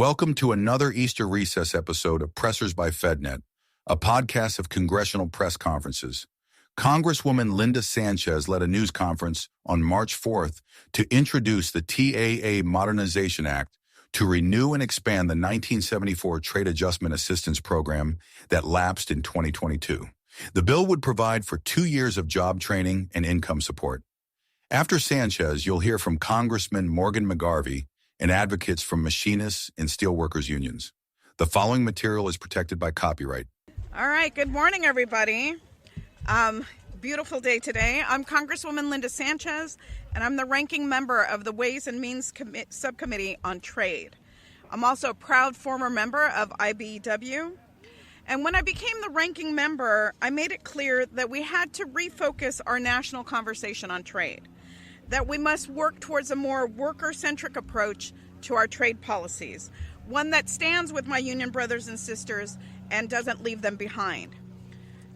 Welcome to another Easter recess episode of Pressers by FedNet, a podcast of congressional press conferences. Congresswoman Linda Sanchez led a news conference on March 4th to introduce the TAA Modernization Act to renew and expand the 1974 Trade Adjustment Assistance Program that lapsed in 2022. The bill would provide for 2 years of job training and income support. After Sanchez, you'll hear from Congressman Morgan McGarvey and advocates from machinists and steelworkers unions. The following material is protected by copyright. All right, good morning, everybody. Beautiful day today. I'm Congresswoman Linda Sanchez, and I'm the ranking member of the Ways and Means Subcommittee on Trade. I'm also a proud former member of IBEW. And when I became the ranking member, I made it clear that we had to refocus our national conversation on trade, that we must work towards a more worker-centric approach to our trade policies, one that stands with my union brothers and sisters and doesn't leave them behind.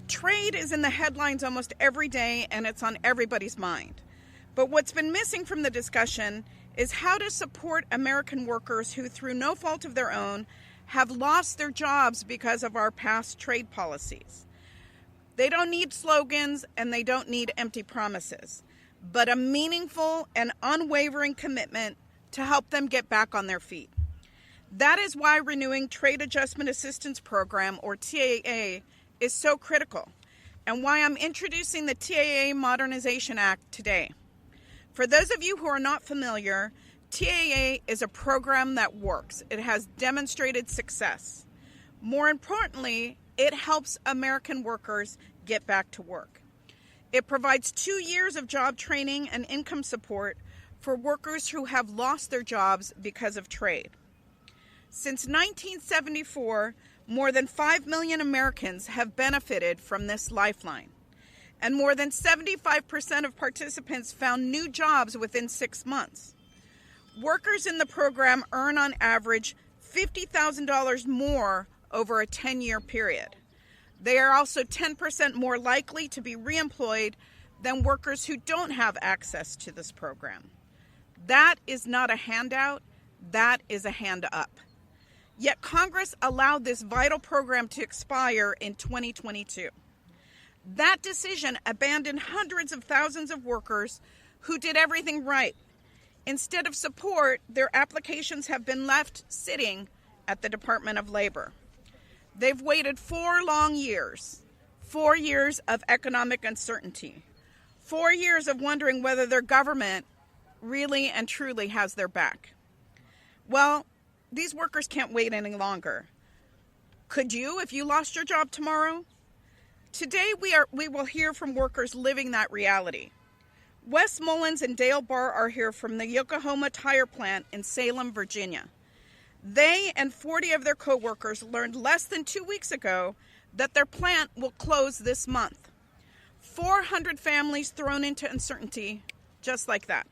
Trade is in the headlines almost every day, and it's on everybody's mind. But what's been missing from the discussion is how to support American workers who, through no fault of their own, have lost their jobs because of our past trade policies. They don't need slogans and they don't need empty promises, but a meaningful and unwavering commitment to help them get back on their feet. That is why renewing Trade Adjustment Assistance Program, or TAA, is so critical, and why I'm introducing the TAA Modernization Act today. For those of you who are not familiar, TAA is a program that works. It has demonstrated success. More importantly, it helps American workers get back to work. It provides 2 years of job training and income support for workers who have lost their jobs because of trade. Since 1974, more than 5 million Americans have benefited from this lifeline, and more than 75% of participants found new jobs within 6 months. Workers in the program earn on average $50,000 more over a 10-year period. They are also 10% more likely to be reemployed than workers who don't have access to this program. That is not a handout, that is a hand up. Yet Congress allowed this vital program to expire in 2022. That decision abandoned hundreds of thousands of workers who did everything right. Instead of support, their applications have been left sitting at the Department of Labor. They've waited 4 long years, 4 years of economic uncertainty, 4 years of wondering whether their government really and truly has their back. Well, these workers can't wait any longer. Could you if you lost your job tomorrow? Today we will hear from workers living that reality. Wes Mullins and Dale Barr are here from the Yokohama Tire Plant in Salem, Virginia. They and 40 of their co-workers learned less than 2 weeks ago that their plant will close this month. 400 families thrown into uncertainty just like that.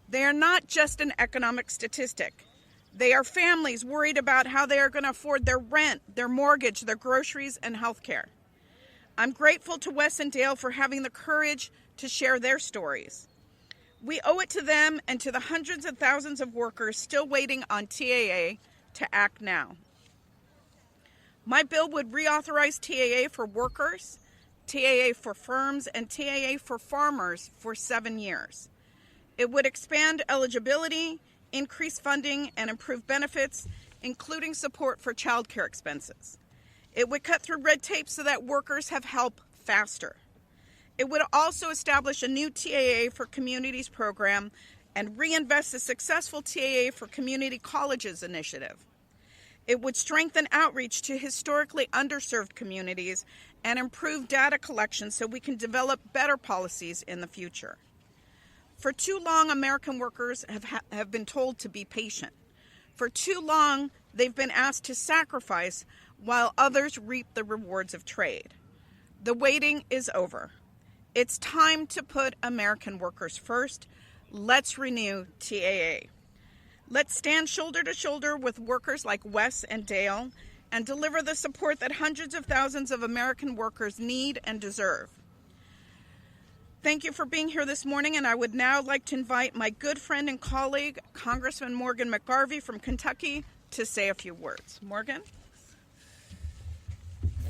They are not just an economic statistic. They are families worried about how they are going to afford their rent, their mortgage, their groceries, and health care. I'm grateful to Wes and Dale for having the courage to share their stories. We owe it to them and to the hundreds of thousands of workers still waiting on TAA to act now. My bill would reauthorize TAA for workers, TAA for firms, and TAA for farmers for 7 years. It would expand eligibility, increase funding, and improve benefits, including support for child care expenses. It would cut through red tape so that workers have help faster. It would also establish a new TAA for Communities program and reinvest the successful TAA for Community Colleges initiative. It would strengthen outreach to historically underserved communities and improve data collection so we can develop better policies in the future. For too long, American workers have been told to be patient. For too long, they've been asked to sacrifice while others reap the rewards of trade. The waiting is over. It's time to put American workers first. Let's renew TAA. Let's stand shoulder to shoulder with workers like Wes and Dale and deliver the support that hundreds of thousands of American workers need and deserve. Thank you for being here this morning, and I would now like to invite my good friend and colleague, Congressman Morgan McGarvey from Kentucky, to say a few words. Morgan?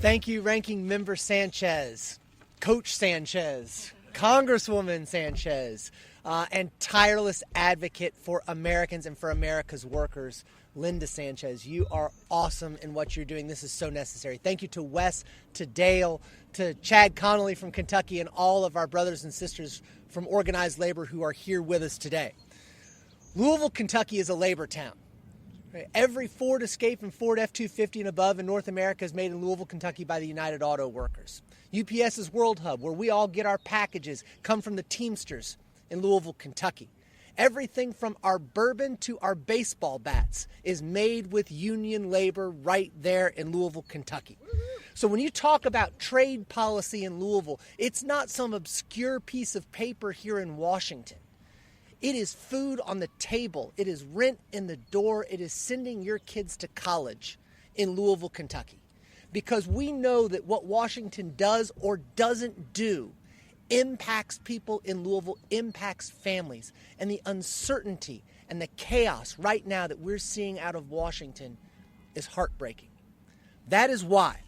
Thank you, Ranking Member Sanchez, Coach Sanchez, Congresswoman Sanchez, and tireless advocate for Americans and for America's workers, Linda Sanchez. You are awesome in what you're doing. This is so necessary. Thank you to Wes, to Dale, to Chad Connolly from Kentucky, and all of our brothers and sisters from organized labor who are here with us today. Louisville, Kentucky is a labor town. Every Ford Escape and Ford F-250 and above in North America is made in Louisville, Kentucky by the United Auto Workers. UPS's World Hub, where we all get our packages, come from the Teamsters in Louisville, Kentucky. Everything from our bourbon to our baseball bats is made with union labor right there in Louisville, Kentucky. So when you talk about trade policy in Louisville, it's not some obscure piece of paper here in Washington. It is food on the table. It is rent in the door. It is sending your kids to college in Louisville, Kentucky. Because we know that what Washington does or doesn't do impacts people in Louisville, impacts families. And the uncertainty and the chaos right now that we're seeing out of Washington is heartbreaking. That is why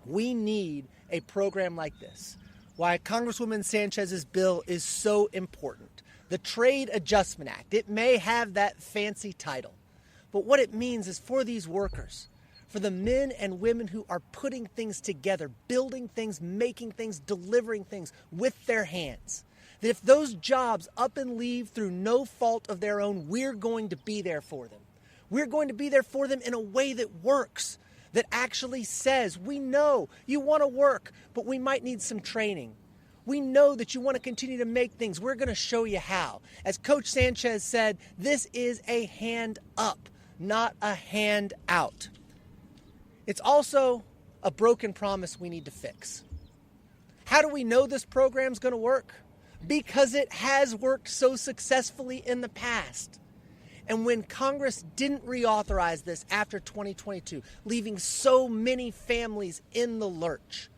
we need a program like this. Why Congresswoman Sanchez's bill is so important. The Trade Adjustment Act. It may have that fancy title, but what it means is for these workers, for the men and women who are putting things together, building things, making things, delivering things with their hands, that if those jobs up and leave through no fault of their own, we're going to be there for them. We're going to be there for them in a way that works, that actually says, we know you want to work, but we might need some training. We know that you want to continue to make things. We're going to show you how. As Coach Sanchez said, this is a hand up, not a hand out. It's also a broken promise we need to fix. How do we know this program's going to work? Because it has worked so successfully in the past. And when Congress didn't reauthorize this after 2022, leaving so many families in the lurch,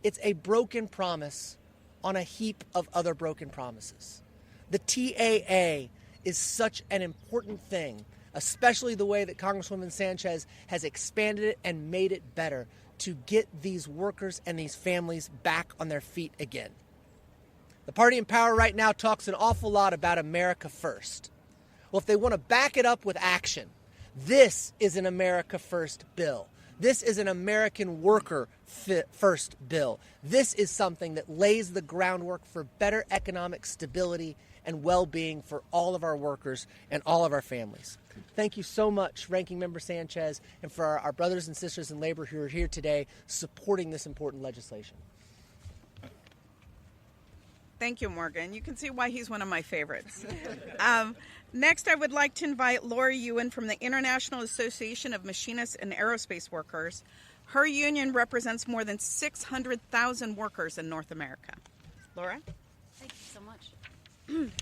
it's a broken promise on a heap of other broken promises. The TAA is such an important thing, especially the way that Congresswoman Sanchez has expanded it and made it better to get these workers and these families back on their feet again. The party in power right now talks an awful lot about America first. Well, if they want to back it up with action, this is an America first bill. This is an American worker first bill. This is something that lays the groundwork for better economic stability and well-being for all of our workers and all of our families. Thank you so much, Ranking Member Sanchez, and for our brothers and sisters in labor who are here today supporting this important legislation. Thank you, Morgan. You can see why he's one of my favorites. Next, I would like to invite Laura Ewan from the International Association of Machinists and Aerospace Workers. Her union represents more than 600,000 workers in North America. Laura? Thank you so much.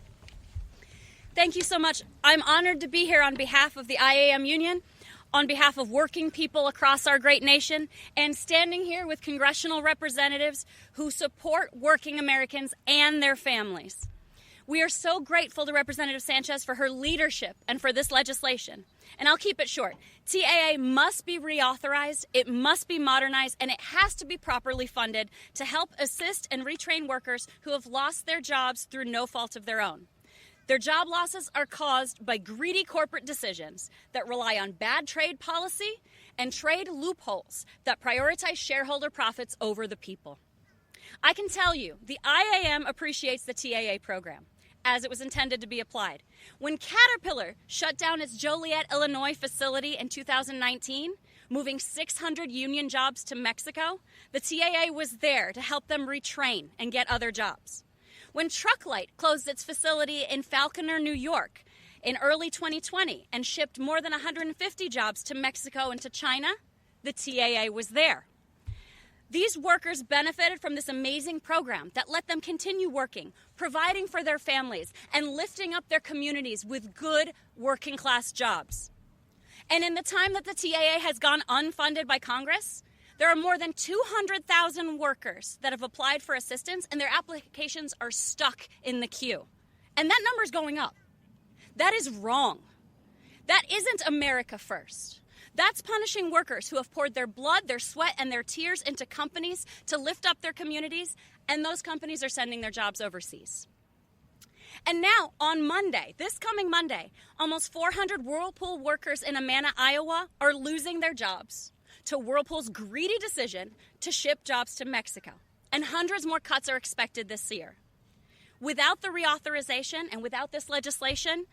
Thank you so much. I'm honored to be here on behalf of the IAM Union, on behalf of working people across our great nation, and standing here with congressional representatives who support working Americans and their families. We are so grateful to Representative Sanchez for her leadership and for this legislation. And I'll keep it short. TAA must be reauthorized, it must be modernized, and it has to be properly funded to help assist and retrain workers who have lost their jobs through no fault of their own. Their job losses are caused by greedy corporate decisions that rely on bad trade policy and trade loopholes that prioritize shareholder profits over the people. I can tell you, the IAM appreciates the TAA program as it was intended to be applied. When Caterpillar shut down its Joliet, Illinois facility in 2019, moving 600 union jobs to Mexico, the TAA was there to help them retrain and get other jobs. When Trucklight closed its facility in Falconer, New York in early 2020 and shipped more than 150 jobs to Mexico and to China, the TAA was there. These workers benefited from this amazing program that let them continue working, providing for their families, and lifting up their communities with good working-class jobs. And in the time that the TAA has gone unfunded by Congress, there are more than 200,000 workers that have applied for assistance, and their applications are stuck in the queue. And that number is going up. That is wrong. That isn't America first. That's punishing workers who have poured their blood, their sweat, and their tears into companies to lift up their communities, and those companies are sending their jobs overseas. And now, on Monday, this coming Monday, almost 400 Whirlpool workers in Amana, Iowa, are losing their jobs to Whirlpool's greedy decision to ship jobs to Mexico. And hundreds more cuts are expected this year. Without the reauthorization and without this legislation,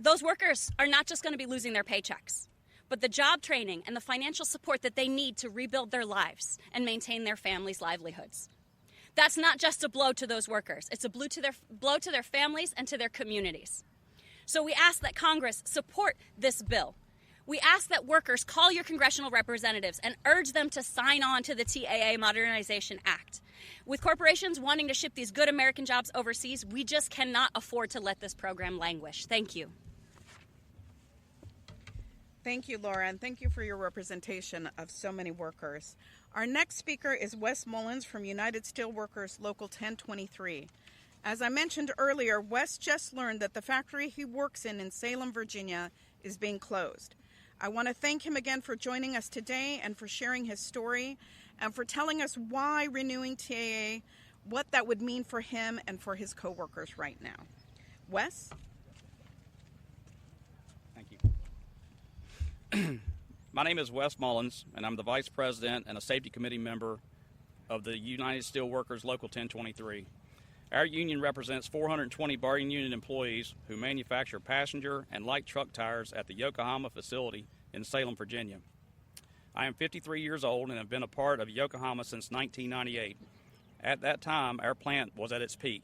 those workers are not just going to be losing their paychecks, but the job training and the financial support that they need to rebuild their lives and maintain their families' livelihoods. That's not just a blow to those workers. It's a blow to their families and to their communities. So we ask that Congress support this bill. We ask that workers call your congressional representatives and urge them to sign on to the TAA Modernization Act. With corporations wanting to ship these good American jobs overseas, we just cannot afford to let this program languish. Thank you. Thank you, Laura, and thank you for your representation of so many workers. Our next speaker is Wes Mullins from United Steelworkers Local 1023. As I mentioned earlier, Wes just learned that the factory he works in Salem, Virginia, is being closed. I want to thank him again for joining us today and for sharing his story and for telling us why renewing TAA, what that would mean for him and for his coworkers right now. Wes? Thank you. My name is Wes Mullins, and I'm the Vice President and a Safety Committee member of the United Steelworkers Local 1023. Our union represents 420 bargaining unit employees who manufacture passenger and light truck tires at the Yokohama facility in Salem, Virginia. I am 53 years old and have been a part of Yokohama since 1998. At that time, our plant was at its peak.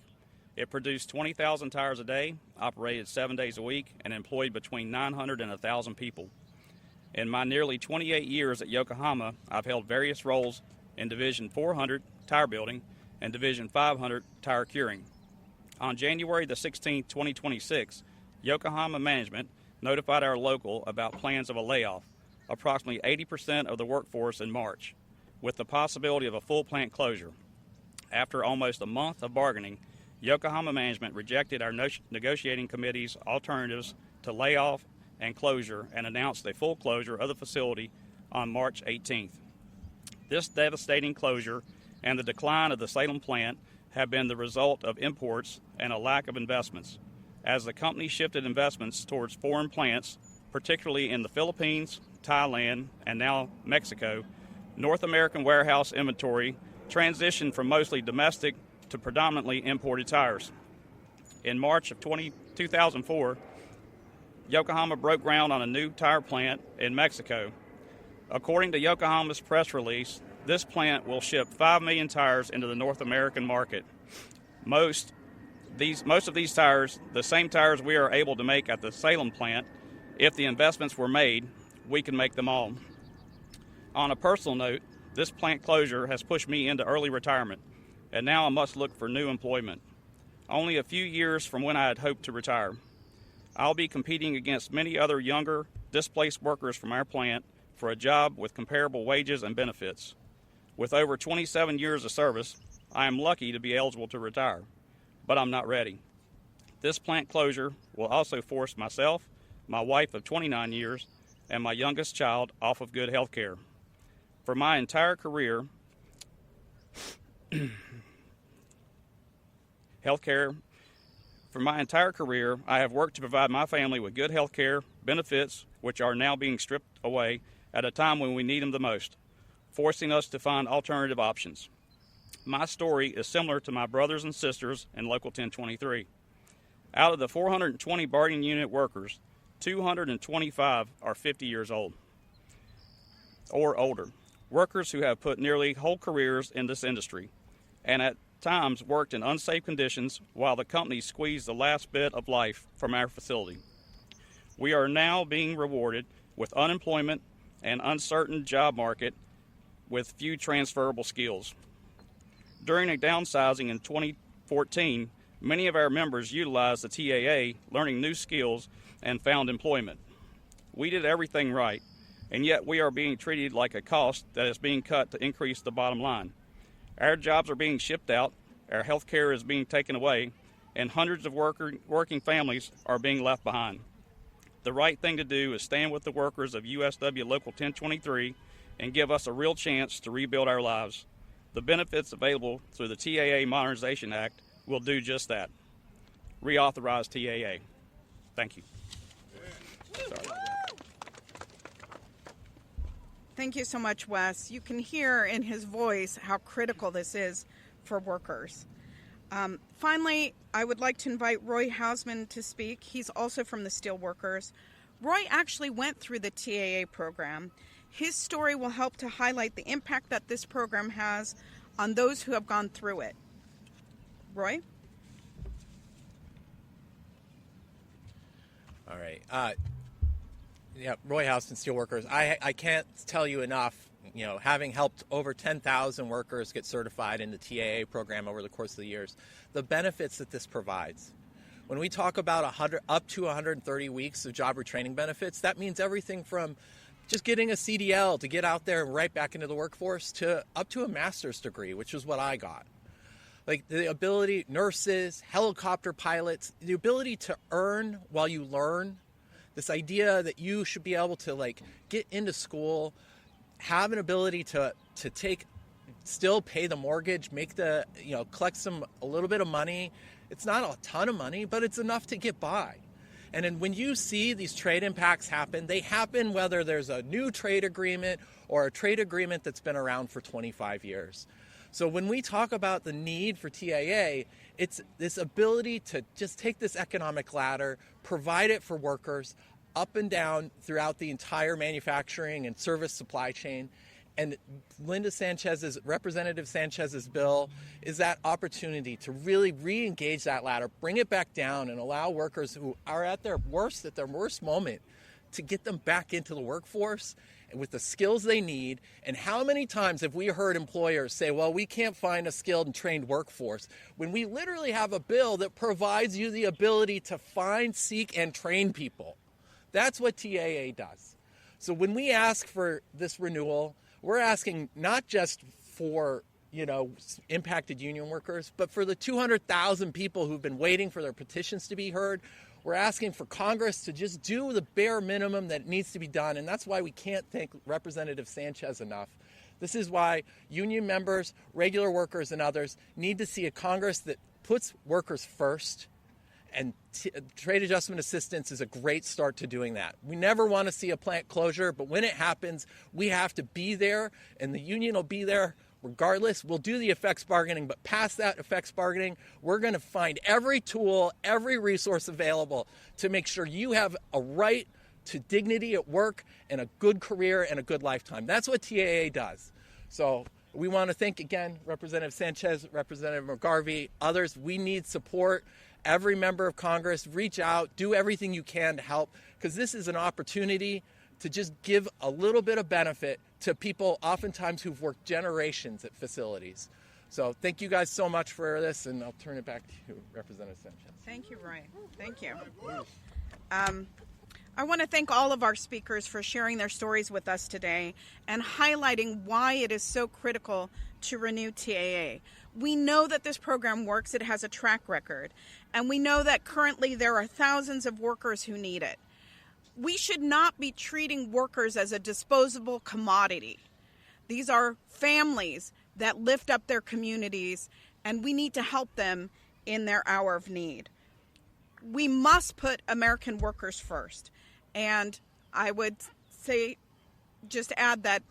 It produced 20,000 tires a day, operated 7 days a week, and employed between 900 and 1,000 people. In my nearly 28 years at Yokohama, I've held various roles in Division 400, tire building, and Division 500, tire curing. On January the 16th, 2026, Yokohama management notified our local about plans of a layoff, approximately 80% of the workforce in March, with the possibility of a full plant closure. After almost a month of bargaining, Yokohama management rejected our negotiating committee's alternatives to layoff and closure and announced a full closure of the facility on March 18th. This devastating closure and the decline of the Salem plant have been the result of imports and a lack of investments, as the company shifted investments towards foreign plants, particularly in the Philippines, Thailand, and now Mexico. North American warehouse inventory transitioned from mostly domestic to predominantly imported tires. In March of 2004, Yokohama broke ground on a new tire plant in Mexico. According to Yokohama's press release, this plant will ship 5 million tires into the North American market. Most of these tires, the same tires we are able to make at the Salem plant, if the investments were made, we can make them all. On a personal note, this plant closure has pushed me into early retirement, and now I must look for new employment. Only a few years from when I had hoped to retire. I'll be competing against many other younger, displaced workers from our plant for a job with comparable wages and benefits. With over 27 years of service, I am lucky to be eligible to retire, but I'm not ready. This plant closure will also force myself, my wife of 29 years, and my youngest child off of good health care. For my entire career, I have worked to provide my family with good health care benefits, which are now being stripped away at a time when we need them the most, forcing us to find alternative options. My story is similar to my brothers and sisters in Local 1023. Out of the 420 bargaining unit workers, 225 are 50 years old or older, workers who have put nearly whole careers in this industry and at times worked in unsafe conditions while the company squeezed the last bit of life from our facility. We are now being rewarded with unemployment and uncertain job market with few transferable skills. During a downsizing in 2014, many of our members utilized the TAA, learning new skills, and found employment. We did everything right, and yet we are being treated like a cost that is being cut to increase the bottom line. Our jobs are being shipped out, our health care is being taken away, and hundreds of working families are being left behind. the right thing to do is stand with the workers of USW Local 1023 and give us a real chance to rebuild our lives. The benefits available through the TAA Modernization Act will do just that. Reauthorize TAA. Thank you. Sorry. Thank you so much, Wes. You can hear in his voice how critical this is for workers. Finally, I would like to invite Roy Hausman to speak. He's also from the Steelworkers. Roy actually went through the TAA program. His story will help to highlight the impact that this program has on those who have gone through it. Roy? All right. Roy Hausman, Steelworkers. I can't tell you enough, having helped over 10,000 workers get certified in the TAA program over the course of the years, the benefits that this provides. When we talk about up to 130 weeks of job retraining benefits, that means everything from just getting a CDL to get out there and right back into the workforce to up to a master's degree, which is what I got. Like the ability, nurses, helicopter pilots, the ability to earn while you learn, this idea that you should be able to get into school, have an ability to still pay the mortgage, collect a little bit of money. It's not a ton of money, but it's enough to get by. And then when you see these trade impacts happen, they happen whether there's a new trade agreement or a trade agreement that's been around for 25 years. So when we talk about the need for TAA, it's this ability to just take this economic ladder, provide it for workers up and down throughout the entire manufacturing and service supply chain. And Representative Sanchez's bill is that opportunity to really re-engage that ladder, bring it back down, and allow workers who are at their worst moment, to get them back into the workforce with the skills they need. And how many times have we heard employers say, well, we can't find a skilled and trained workforce, when we literally have a bill that provides you the ability to find, seek, and train people? That's what TAA does. So when we ask for this renewal, we're asking not just for, impacted union workers, but for the 200,000 people who've been waiting for their petitions to be heard. We're asking for Congress to just do the bare minimum that needs to be done, and that's why we can't thank Representative Sanchez enough. This is why union members, regular workers, and others need to see a Congress that puts workers first, and trade adjustment assistance is a great start to doing that. We never want to see a plant closure, but when it happens, we have to be there, and the union will be there regardless. We'll do the effects bargaining, but past that effects bargaining, we're going to find every tool, every resource available to make sure you have a right to dignity at work and a good career and a good lifetime. That's what TAA does. So we want to thank again Representative Sanchez, Representative McGarvey, others. We need support. Every member of Congress, reach out, do everything you can to help, because this is an opportunity to just give a little bit of benefit to people oftentimes who've worked generations at facilities. So thank you guys so much for this, and I'll turn it back to you, Representative Sanchez. Thank you, Roy. Thank you. I want to thank all of our speakers for sharing their stories with us today and highlighting why it is so critical to renew TAA. We know that this program works. It has a track record. And we know that currently there are thousands of workers who need it. We should not be treating workers as a disposable commodity. These are families that lift up their communities, and we need to help them in their hour of need. We must put American workers first. And I would say, just add that,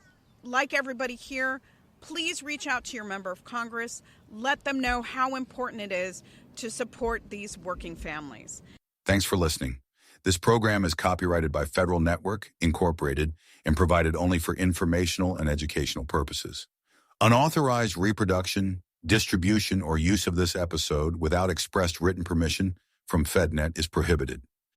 like everybody here, please reach out to your member of Congress. Let them know how important it is to support these working families. Thanks for listening. This program is copyrighted by Federal Network, Incorporated, and provided only for informational and educational purposes. Unauthorized reproduction, distribution, or use of this episode without expressed written permission from FedNet is prohibited.